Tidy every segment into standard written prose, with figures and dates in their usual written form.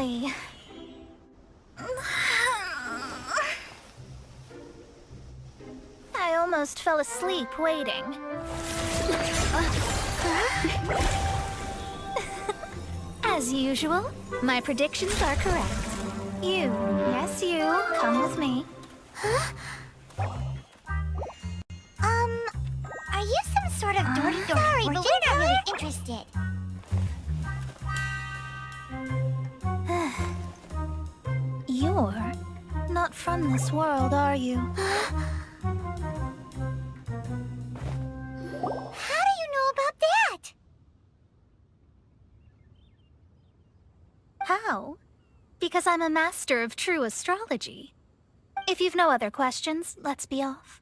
finally. I almost fell asleep waiting. As usual, my predictions are correct. You, yes you, come with me. Huh? Are you some sort of dirty Sorry, but we're not really interested. You're not from this world, are you? How do you know about that? How? Because I'm a master of true astrology. If you've no other questions, let's be off.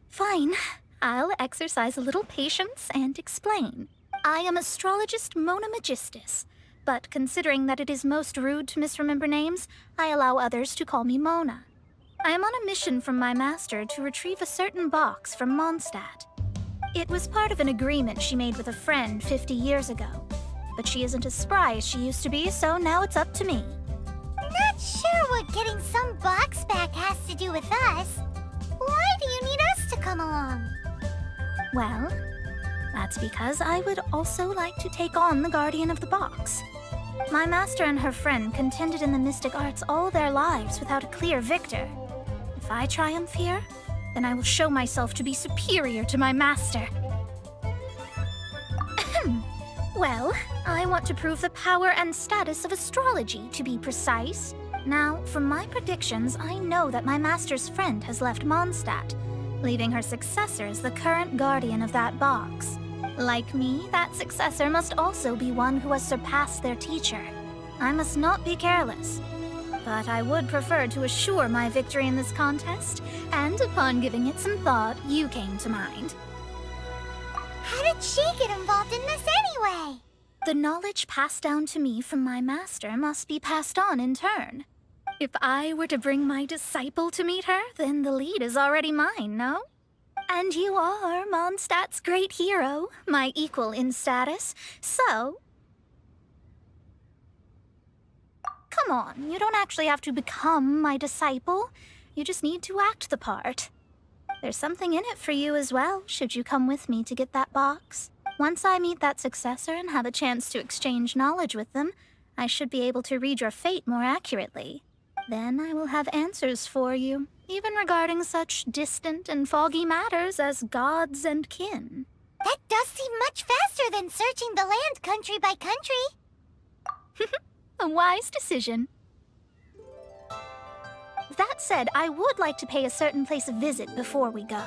Fine. I'll exercise a little patience and explain. I am astrologist Mona Magistus, but considering that it is most rude to misremember names, I allow others to call me Mona. I am on a mission from my master to retrieve a certain box from Mondstadt. It was part of an agreement she made with a friend 50 years ago. But she isn't as spry as she used to be, so now it's up to me. Not sure what getting some box back has to do with us. Why do you need us to come along? Well, that's because I would also like to take on the Guardian of the Box. My master and her friend contended in the mystic arts all their lives without a clear victor. If I triumph here, then I will show myself to be superior to my master. Well, I want to prove the power and status of astrology, to be precise. Now, from my predictions, I know that my master's friend has left Mondstadt, leaving her successor as the current guardian of that box. Like me, that successor must also be one who has surpassed their teacher. I must not be careless. But I would prefer to assure my victory in this contest, and upon giving it some thought, you came to mind. How did she get involved in this anyway? The knowledge passed down to me from my master must be passed on in turn. If I were to bring my disciple to meet her, then the lead is already mine, no? And you are Mondstadt's great hero, my equal in status, so... Come on, you don't actually have to become my disciple. You just need to act the part. There's something in it for you as well, should you come with me to get that box. Once I meet that successor and have a chance to exchange knowledge with them, I should be able to read your fate more accurately. Then I will have answers for you, even regarding such distant and foggy matters as gods and kin. That does seem much faster than searching the land country by country. A wise decision. That said, I would like to pay a certain place a visit before we go.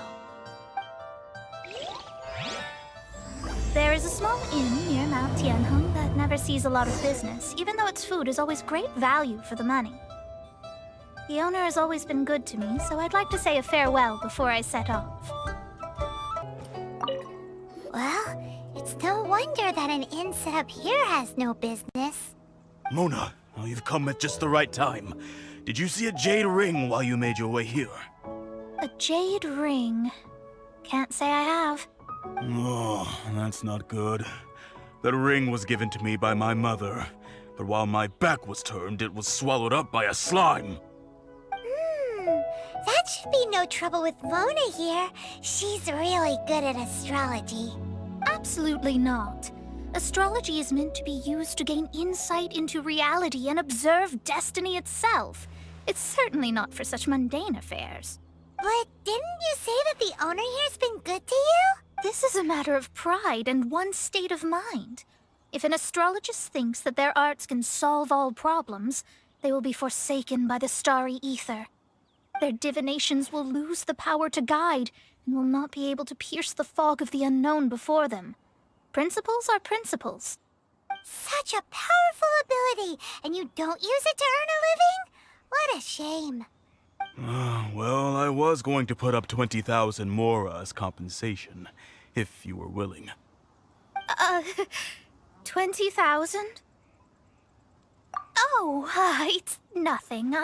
There is a small inn near Mount Tianheng that never sees a lot of business, even though its food is always great value for the money. The owner has always been good to me, so I'd like to say a farewell before I set off. Well, it's no wonder that an inn set up here has no business. Mona, oh, you've come at just the right time. Did you see a jade ring while you made your way here? A jade ring? Can't say I have. Oh, that's not good. That ring was given to me by my mother, but while my back was turned, it was swallowed up by a slime. That should be no trouble with Mona here. She's really good at astrology. Absolutely not. Astrology is meant to be used to gain insight into reality and observe destiny itself. It's certainly not for such mundane affairs. But didn't you say that the owner here's been good to you? This is a matter of pride and one's state of mind. If an astrologist thinks that their arts can solve all problems, they will be forsaken by the starry ether. Their divinations will lose the power to guide and will not be able to pierce the fog of the unknown before them. Principles are principles. Such a powerful ability, and you don't use it to earn a living? What a shame. Well, I was going to put up 20,000 mora as compensation, if you were willing. 20,000? Oh, it's nothing.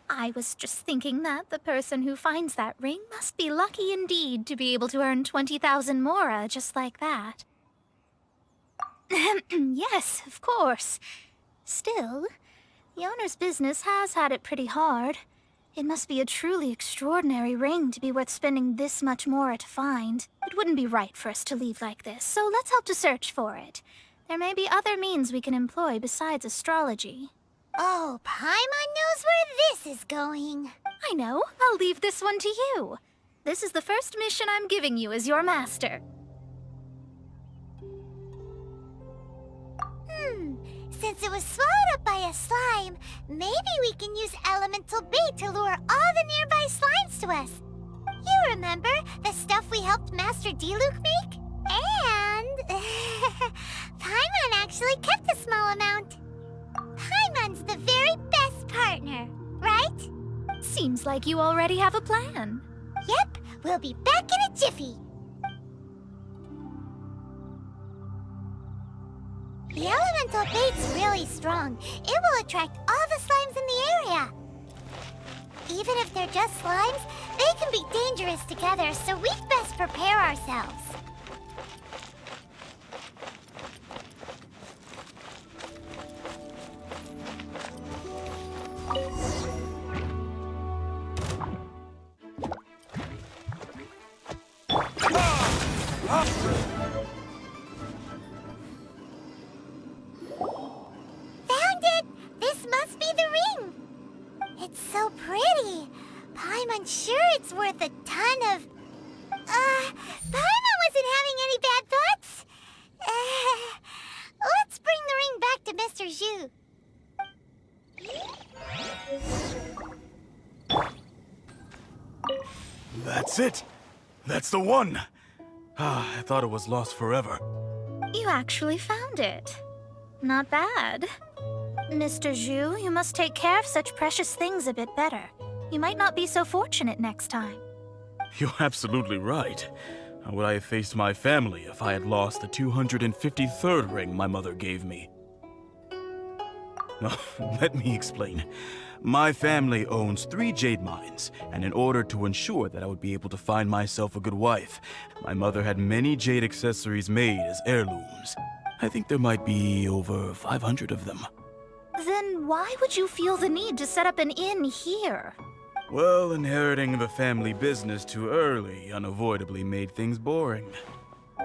I was just thinking that the person who finds that ring must be lucky indeed to be able to earn 20,000 mora just like that. Yes, of course. Still, the owner's business has had it pretty hard. It must be a truly extraordinary ring to be worth spending this much more to find. It wouldn't be right for us to leave like this, so let's help to search for it. There may be other means we can employ besides astrology. Oh, Paimon knows where this is going. I know. I'll leave this one to you. This is the first mission I'm giving you as your master. Since it was swallowed up by a slime, maybe we can use elemental bait to lure all the nearby slimes to us. You remember the stuff we helped Master Diluc make? And Paimon actually kept a small amount. Paimon's the very best partner, right? Seems like you already have a plan. Yep, we'll be back in a jiffy. The elemental bait's really strong. It will attract all the slimes in the area. Even if they're just slimes, they can be dangerous together, so we'd best prepare ourselves. Found it! This must be the ring! It's so pretty. Paimon's sure it's worth a ton of... Paimon wasn't having any bad thoughts? Let's bring the ring back to Mr. Zhu. That's it! That's the one! I thought it was lost forever. You actually found it. Not bad. Mr. Zhu, you must take care of such precious things a bit better. You might not be so fortunate next time. You're absolutely right. How would I have faced my family if I had lost the 253rd ring my mother gave me? Let me explain. My family owns 3 jade mines, and in order to ensure that I would be able to find myself a good wife, my mother had many jade accessories made as heirlooms. I think there might be over 500 of them. Then why would you feel the need to set up an inn here? Well, inheriting the family business too early unavoidably made things boring.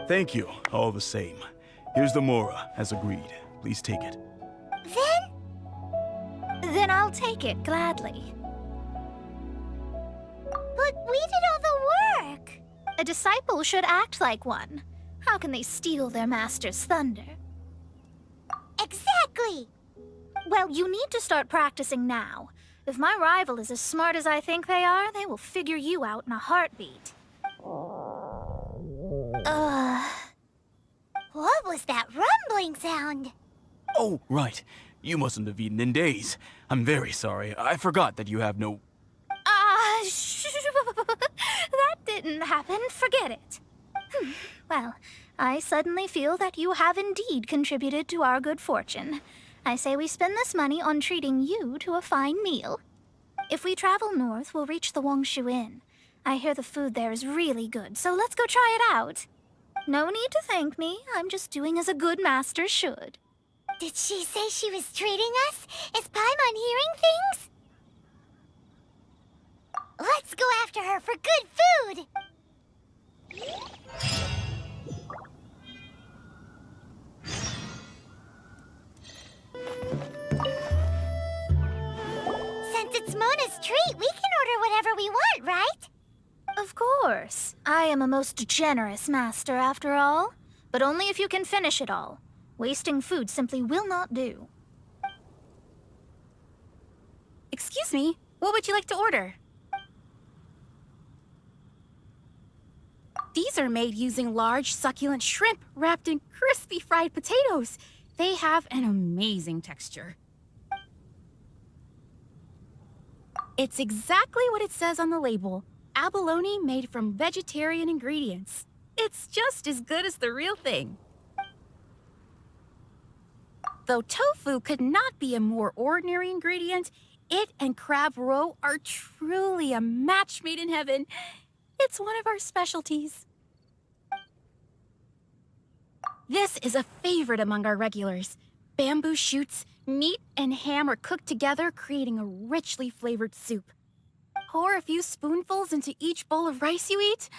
Thank you, all the same. Here's the Mora, as agreed. Please take it. Then I'll take it gladly. But we did all the work. A disciple should act like one. How can they steal their master's thunder? Exactly. Well, you need to start practicing now. If my rival is as smart as I think they are, they will figure you out in a heartbeat. What was that rumbling sound? Oh, right. You mustn't have eaten in days. I'm very sorry. I forgot that you have no... That didn't happen. Forget it. Well, I suddenly feel that you have indeed contributed to our good fortune. I say we spend this money on treating you to a fine meal. If we travel north, we'll reach the Wongshu Inn. I hear the food there is really good, so let's go try it out. No need to thank me. I'm just doing as a good master should. Did she say she was treating us? Is Paimon hearing things? Let's go after her for good food! Since it's Mona's treat, we can order whatever we want, right? Of course. I am a most generous master, after all. But only if you can finish it all. Wasting food simply will not do. Excuse me, what would you like to order? These are made using large, succulent shrimp wrapped in crispy fried potatoes. They have an amazing texture. It's exactly what it says on the label. Abalone made from vegetarian ingredients. It's just as good as the real thing. Though tofu could not be a more ordinary ingredient, it and crab roe are truly a match made in heaven. It's one of our specialties. This is a favorite among our regulars. Bamboo shoots, meat, and ham are cooked together, creating a richly flavored soup. Pour a few spoonfuls into each bowl of rice you eat.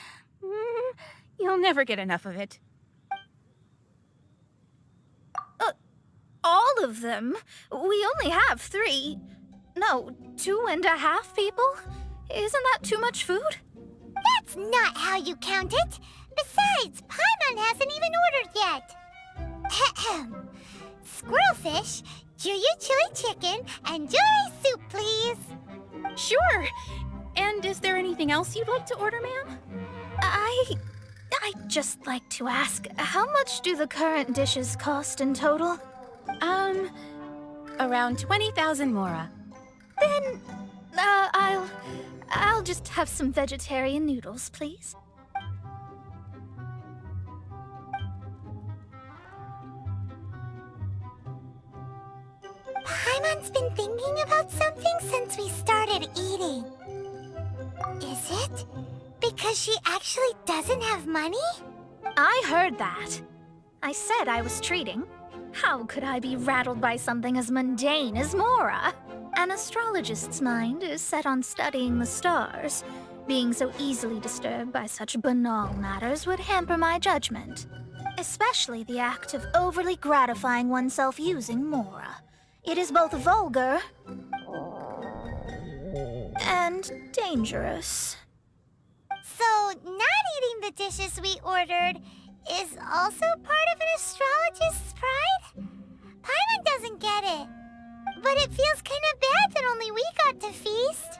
You'll never get enough of it. All of them? We only have 3. No, 2.5 people? Isn't that too much food? That's not how you count it. Besides, Paimon hasn't even ordered yet. Squirrelfish, Juyu chili chicken, and jewelry soup, please. Sure. And is there anything else you'd like to order, ma'am? I'd just like to ask, how much do the current dishes cost in total? Around 20,000 mora. Then, I'll just have some vegetarian noodles, please. Paimon's been thinking about something since we started eating. Is it because she actually doesn't have money? I heard that. I said I was treating. How could I be rattled by something as mundane as Mora? An astrologist's mind is set on studying the stars. Being so easily disturbed by such banal matters would hamper my judgment. Especially the act of overly gratifying oneself using Mora. It is both vulgar and dangerous. So, not eating the dishes we ordered is also part of an astrologist's pride? Paimon doesn't get it. But it feels kind of bad that only we got to feast.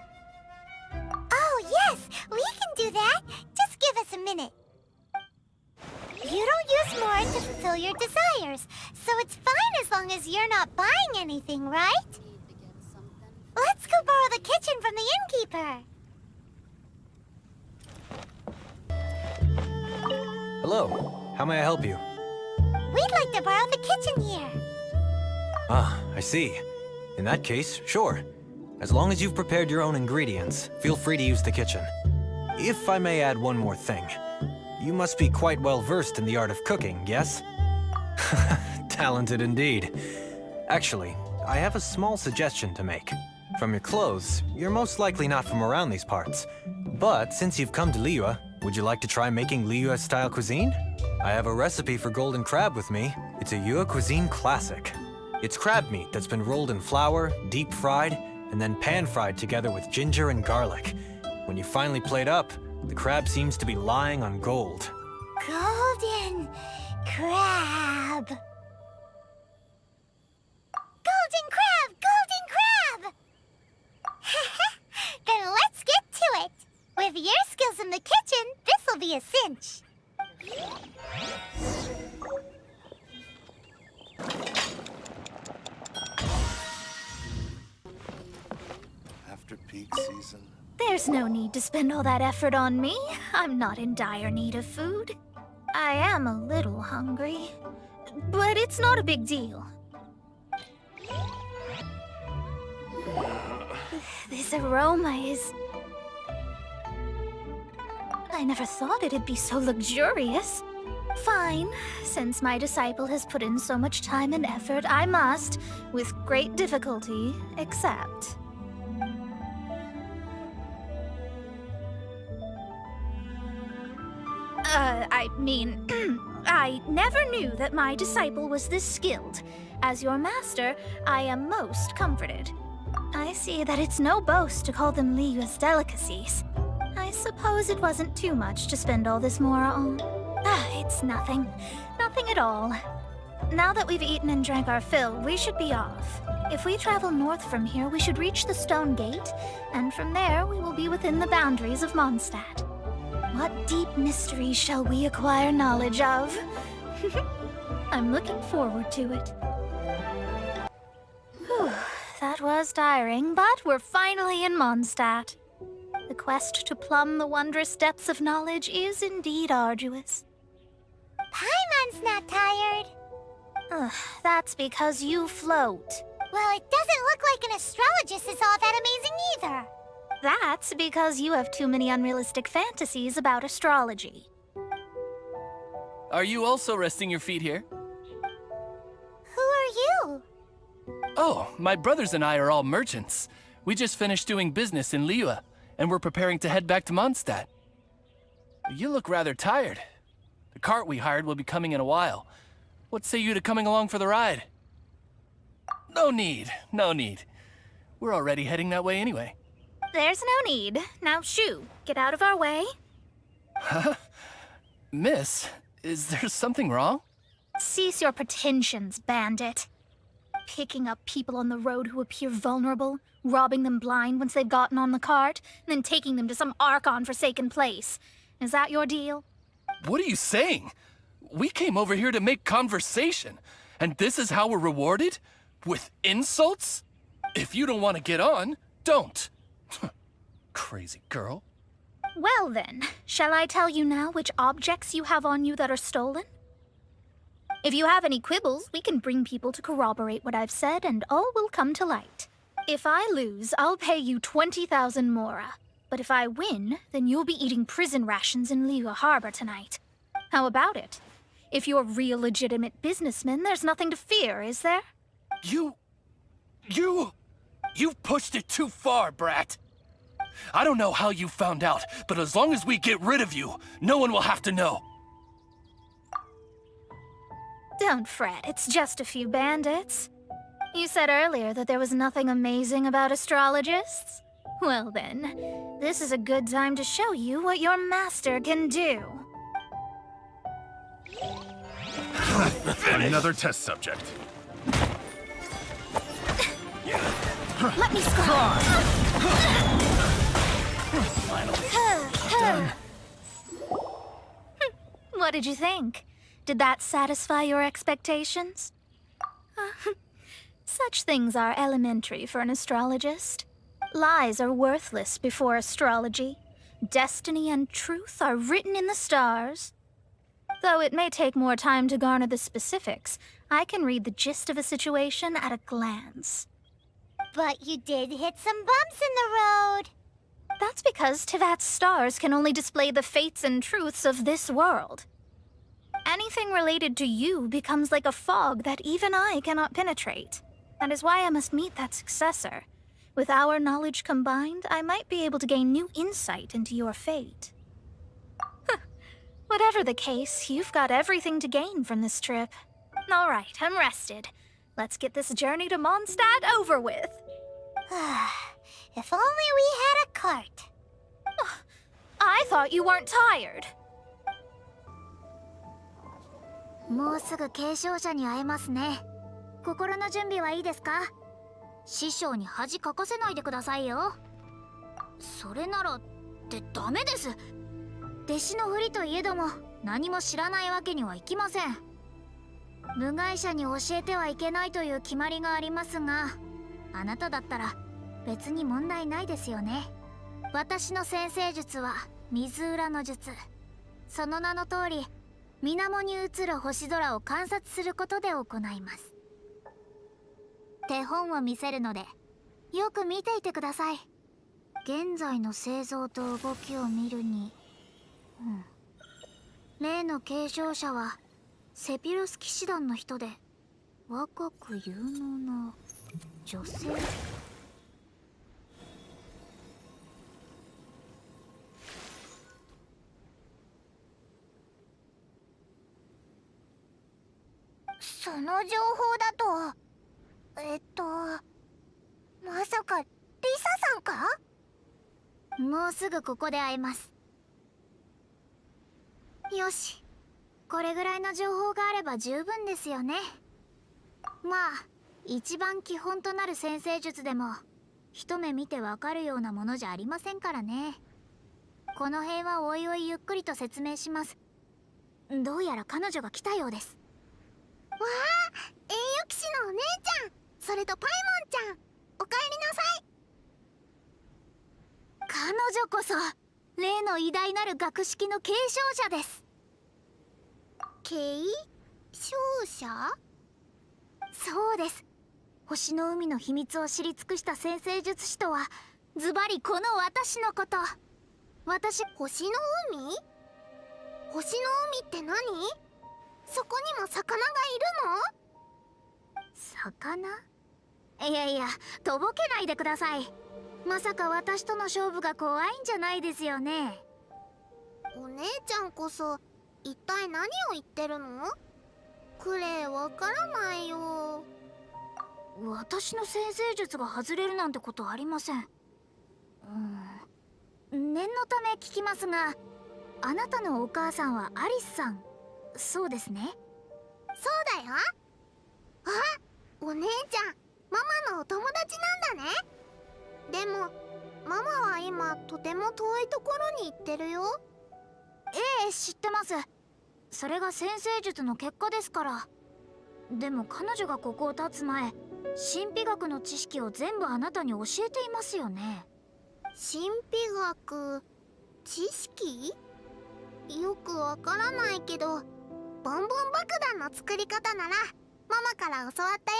Oh, yes, we can do that. Just give us a minute. You don't use Mora to fulfill your desires, so it's fine as long as you're not buying anything, right? Let's go borrow the kitchen from the innkeeper. Hello, how may I help you? We'd like to borrow the kitchen here. Ah, I see. In that case, sure. As long as you've prepared your own ingredients, feel free to use the kitchen. If I may add one more thing. You must be quite well versed in the art of cooking, yes? Talented indeed. Actually, I have a small suggestion to make. From your clothes, you're most likely not from around these parts. But since you've come to Liyue, would you like to try making Liyue-style cuisine? I have a recipe for golden crab with me. It's a Yue cuisine classic. It's crab meat that's been rolled in flour, deep fried, and then pan-fried together with ginger and garlic. When you finally plate up, the crab seems to be lying on gold. Golden crab. Golden crab! Golden crab! Then let's get to it. With your skills in the kitchen, this'll be a cinch. After peak season. There's no need to spend all that effort on me. I'm not in dire need of food. I am a little hungry, but it's not a big deal. This aroma is... I never thought it'd be so luxurious. Fine. Since my disciple has put in so much time and effort, I must, with great difficulty, accept. I never knew that my disciple was this skilled. As your master, I am most comforted. I see that it's no boast to call them Liyue's delicacies. I suppose it wasn't too much to spend all this Mora on. It's nothing. Nothing at all. Now that we've eaten and drank our fill, we should be off. If we travel north from here, we should reach the Stone Gate, and from there we will be within the boundaries of Mondstadt. What deep mysteries shall we acquire knowledge of? I'm looking forward to it. Whew, that was tiring, but we're finally in Mondstadt. The quest to plumb the wondrous depths of knowledge is indeed arduous. Paimon's not tired. That's because you float. Well, it doesn't look like an astrologist is all that amazing either. That's because you have too many unrealistic fantasies about astrology. Are you also resting your feet here? Who are you? Oh, my brothers and I are all merchants. We just finished doing business in Liyue, and we're preparing to head back to Mondstadt. You look rather tired. The cart we hired will be coming in a while. What say you to coming along for the ride? No need, no need. We're already heading that way anyway. There's no need. Now, shoo, get out of our way. Huh? Miss, is there something wrong? Cease your pretensions, bandit. Picking up people on the road who appear vulnerable, robbing them blind once they've gotten on the cart, and then taking them to some Archon-forsaken place. Is that your deal? What are you saying? We came over here to make conversation, and this is how we're rewarded? With insults? If you don't want to get on, don't. Crazy girl. Well then, shall I tell you now which objects you have on you that are stolen? If you have any quibbles, we can bring people to corroborate what I've said, and all will come to light. If I lose, I'll pay you 20,000 mora. But if I win, then you'll be eating prison rations in Liyue Harbor tonight. How about it? If you're real legitimate businessmen, there's nothing to fear, is there? You've pushed it too far, brat. I don't know how you found out, but as long as we get rid of you, no one will have to know. Don't fret, it's just a few bandits. You said earlier that there was nothing amazing about astrologists? Well then, this is a good time to show you what your master can do. Another test subject. Let me start. What did you think? Did that satisfy your expectations? Such things are elementary for an astrologist. Lies are worthless before astrology. Destiny and truth are written in the stars. Though it may take more time to garner the specifics, I can read the gist of a situation at a glance. But you did hit some bumps in the road. That's because Tivat's stars can only display the fates and truths of this world. Anything related to you becomes like a fog that even I cannot penetrate. That is why I must meet that successor. With our knowledge combined, I might be able to gain new insight into your fate. Whatever the case, you've got everything to gain from this trip. All right, I'm rested. Let's get this journey to Mondstadt over with. If only we had a cart. I thought you weren't tired. もうすぐ継承者に会えますね。心の準備はいいですか？師匠に恥かかせないでくださいよ。それならってダメです。弟子のふりといえども何も知らないわけにはいきません。部外者に教えてはいけないという決まりがありますが、あなただったら別に問題ないですよね。私の先生術は水裏の術。その名の通り、水面に映る星空を観察することで行います。手本を見せるので、よく見ていてください。現在の製造と動きを見るに、例の継承者はセピロス騎士団の人で、若く有能な女性。その情報だと、まさかリサさんか？もうすぐここで会えます。よし、これぐらいの情報があれば十分ですよね。まあ、一番基本となる占星術でも一目見てわかるようなものじゃありませんからね。この辺はおいおいゆっくりと説明します。どうやら彼女が来たようです。わあ、栄誉騎士のお姉ちゃん、それとパイモンちゃん、おかえりなさい。彼女こそ例の偉大なる学識の継承者です。継承者？そうです。星の海の秘密を知り尽くした占星術師とはズバリこの私のこと。星の海？星の海って何？そこにも魚がいるの？魚？いやいや、とぼけないでください。まさか私との勝負が怖いんじゃないですよね。お姉ちゃんこそ一体何を言ってるの？クレイわからないよ。私の先生術が外れるなんてことありません。念のため聞きますが、あなたのお母さんはアリスさん、そうですね？そうだよ。あ、お姉ちゃん、ママのお友達なんだね。でもママは今とても遠いところに行ってるよ。ええ、知ってます。それが先生術の結果ですから。でも彼女がここを立つ前、神秘学の知識を全部あなたに教えていますよね。神秘学、知識？よくわからないけど、ボンボン爆弾の作り方ならママから教わったよ。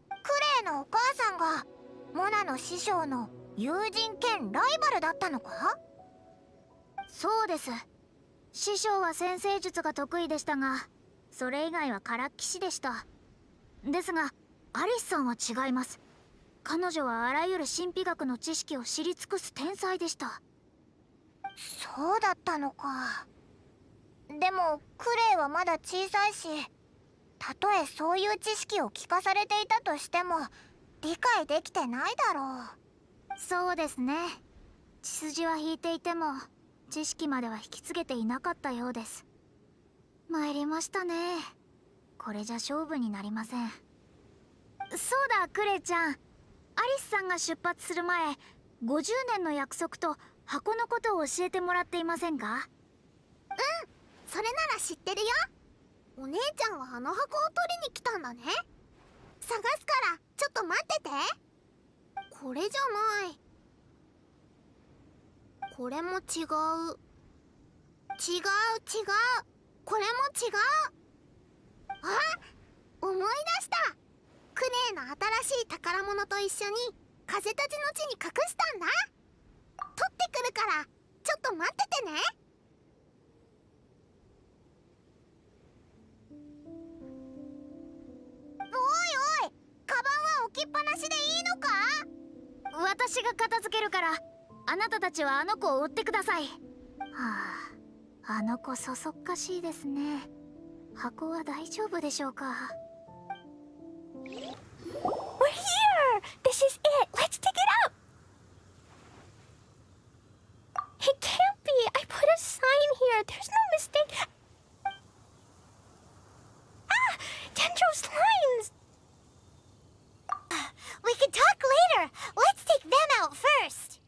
クレイのお母さんがモナの師匠の友人兼ライバルだったのか？そうです。師匠は先生術が得意でしたが、それ以外はからっきしでした。ですがアリスさんは違います。彼女はあらゆる神秘学の知識を知り尽くす天才でした。そうだったのか。でもクレイはまだ小さいし、たとえそういう知識を聞かされていたとしても理解できてないだろう。そうですね。血筋は引いていても知識までは引き継げていなかったようです。参りましたね。これじゃ勝負になりません。そうだ、クレイちゃん。アリスさんが出発する前、50年の約束と箱のことを教えてもらっていませんか？うん、それなら知ってるよ。お姉ちゃんはあの箱を取りに来たんだね。探すからちょっと待ってて。これじゃない。これも違う。違う。これも違う。あ、思い出した。クレイの新しい宝物と一緒に風立ちの地に隠したんだ。取ってくるからちょっと待っててね。おいおい、カバンは置きっぱなしでいいのか？私が片付けるから、あなたたちはあの子を追ってください。はあ、あの子そそっかしいですね。箱は大丈夫でしょうか？ We're here! This is it! Let's dig it up! It can't be! I put a sign here! There's no mistake! Ah! Dendro's lines! We can talk later. Let's take them out first.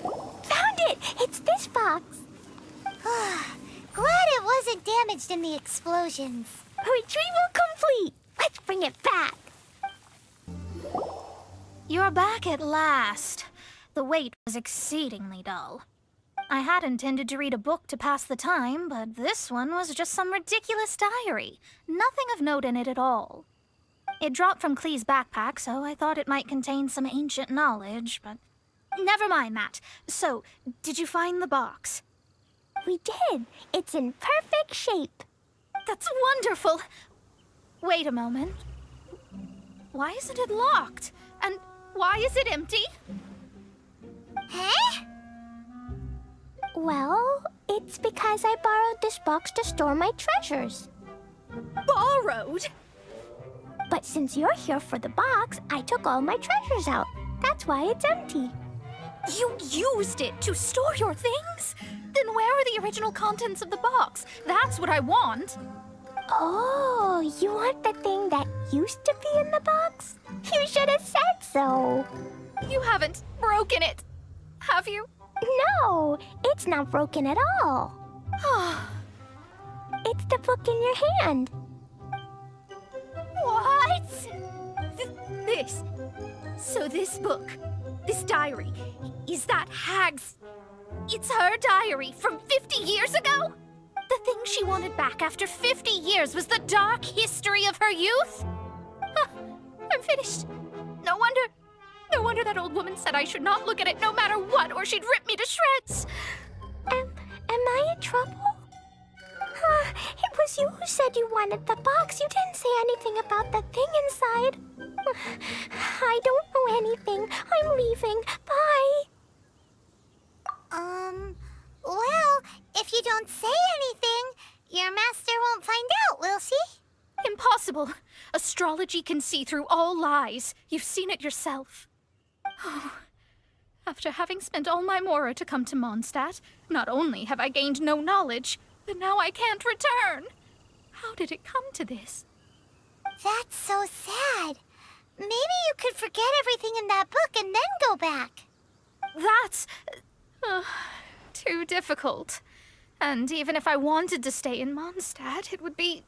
Found it! It's this box! Glad it wasn't damaged in the explosions. Retrieval complete! Let's bring it back! You're back at last. The wait was exceedingly dull. I had intended to read a book to pass the time, but this one was just some ridiculous diary. Nothing of note in it at all. It dropped from Clee's backpack, so I thought it might contain some ancient knowledge, but... Never mind that. So, did you find the box? We did. It's in perfect shape. That's wonderful! Wait a moment. Why isn't it locked? And why is it empty? Huh? Well, it's because I borrowed this box to store my treasures. Borrowed? But since you're here for the box, I took all my treasures out. That's why it's empty. You used it to store your things? Then where are the original contents of the box? That's what I want. Oh, you want the thing that used to be in the box? You should have said so. You haven't broken it, have you? No, it's not broken at all. It's the book in your hand. What? This. So this book, this diary, is that Hag's... It's her diary from 50 years ago? The thing she wanted back after 50 years was the dark history of her youth? Huh, I'm finished. No wonder that old woman said I should not look at it no matter what, or she'd rip me to shreds. Am I in trouble? wanted the box. You didn't say anything about the thing inside. I don't know anything. I'm leaving. Bye. Well, if you don't say anything, your master won't find out, will she? Impossible. Astrology can see through all lies. You've seen it yourself. Oh. After having spent all my mora to come to Mondstadt, not only have I gained no knowledge, but now I can't return. How did it come to this? That's so sad. Maybe you could forget everything in that book and then go back. That's too difficult. And even if I wanted to stay in Mondstadt, it would be...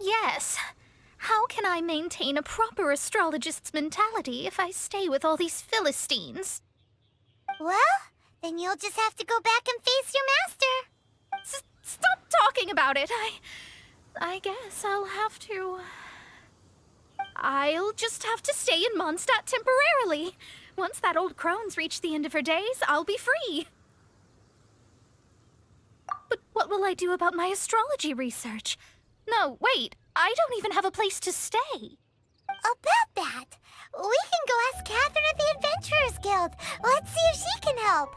Yes. How can I maintain a proper astrologist's mentality if I stay with all these Philistines? Well, then you'll just have to go back and face your master. Stop talking about it. I guess I'll just have to stay in Mondstadt temporarily. Once that old crone's reached the end of her days, I'll be free. But what will I do about my astrology research? No, wait. I don't even have a place to stay. About that, we can go ask Catherine at the Adventurers Guild. Let's see if she can help.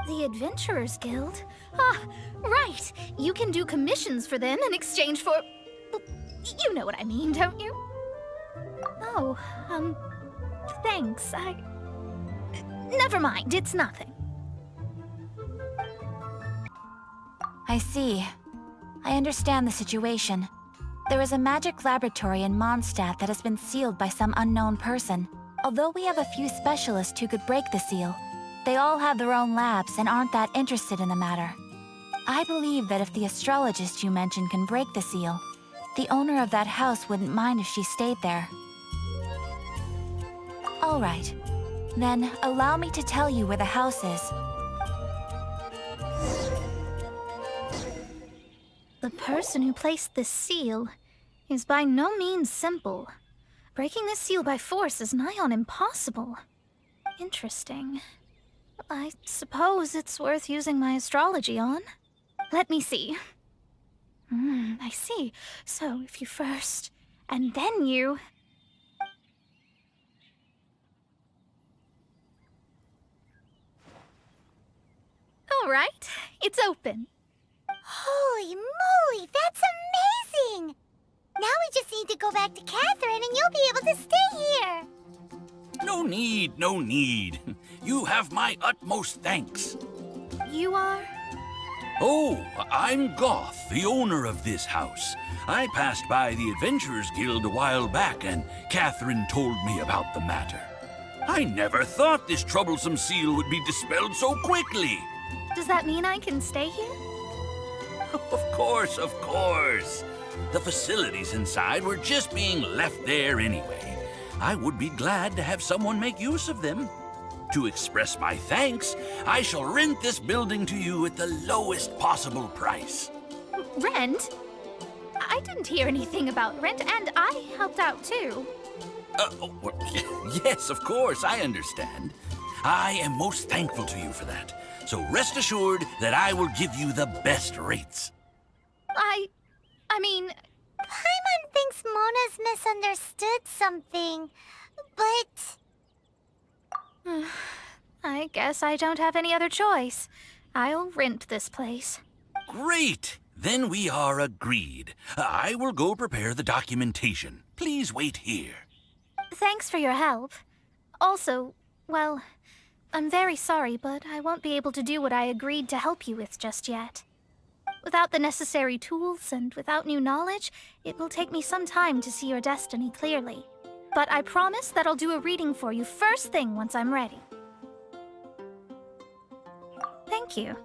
The Adventurers Guild? Ah, right. You can do commissions for them in exchange for... You know what I mean, don't you? Oh, thanks. Never mind, it's nothing. I see. I understand the situation. There is a magic laboratory in Mondstadt that has been sealed by some unknown person. Although we have a few specialists who could break the seal, they all have their own labs and aren't that interested in the matter. I believe that if the astrologist you mentioned can break the seal, the owner of that house wouldn't mind if she stayed there. All right. Then allow me to tell you where the house is. The person who placed this seal is by no means simple. Breaking this seal by force is nigh on impossible. Interesting. I suppose it's worth using my astrology on. Let me see. I see. So if you first, and then you... All right, it's open. Holy moly, that's amazing! Now we just need to go back to Catherine and you'll be able to stay here. No need, no need. You have my utmost thanks. You are? Oh, I'm Goth, the owner of this house. I passed by the Adventurers Guild a while back and Catherine told me about the matter. I never thought this troublesome seal would be dispelled so quickly. Does that mean I can stay here? Of course, of course. The facilities inside were just being left there anyway. I would be glad to have someone make use of them. To express my thanks, I shall rent this building to you at the lowest possible price. Rent? I didn't hear anything about rent, and I helped out too. Yes, of course, I understand. I am most thankful to you for that. So rest assured that I will give you the best rates. I mean... Paimon thinks Mona's misunderstood something, but... I guess I don't have any other choice. I'll rent this place. Great! Then we are agreed. I will go prepare the documentation. Please wait here. Thanks for your help. Also, well, I'm very sorry, but I won't be able to do what I agreed to help you with just yet. Without the necessary tools and without new knowledge, it will take me some time to see your destiny clearly. But I promise that I'll do a reading for you first thing once I'm ready. Thank you.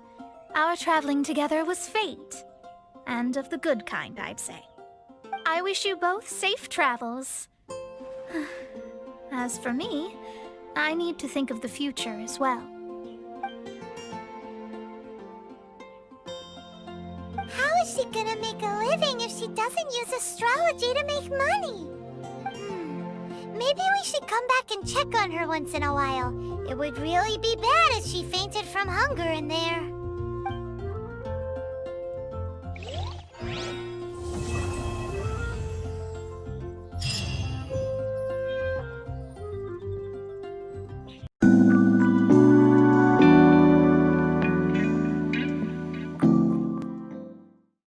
Our traveling together was fate. And of the good kind, I'd say. I wish you both safe travels. As for me, I need to think of the future as well. How is she gonna make a living if she doesn't use astrology to make money? Maybe we should come back and check on her once in a while. It would really be bad if she fainted from hunger in there.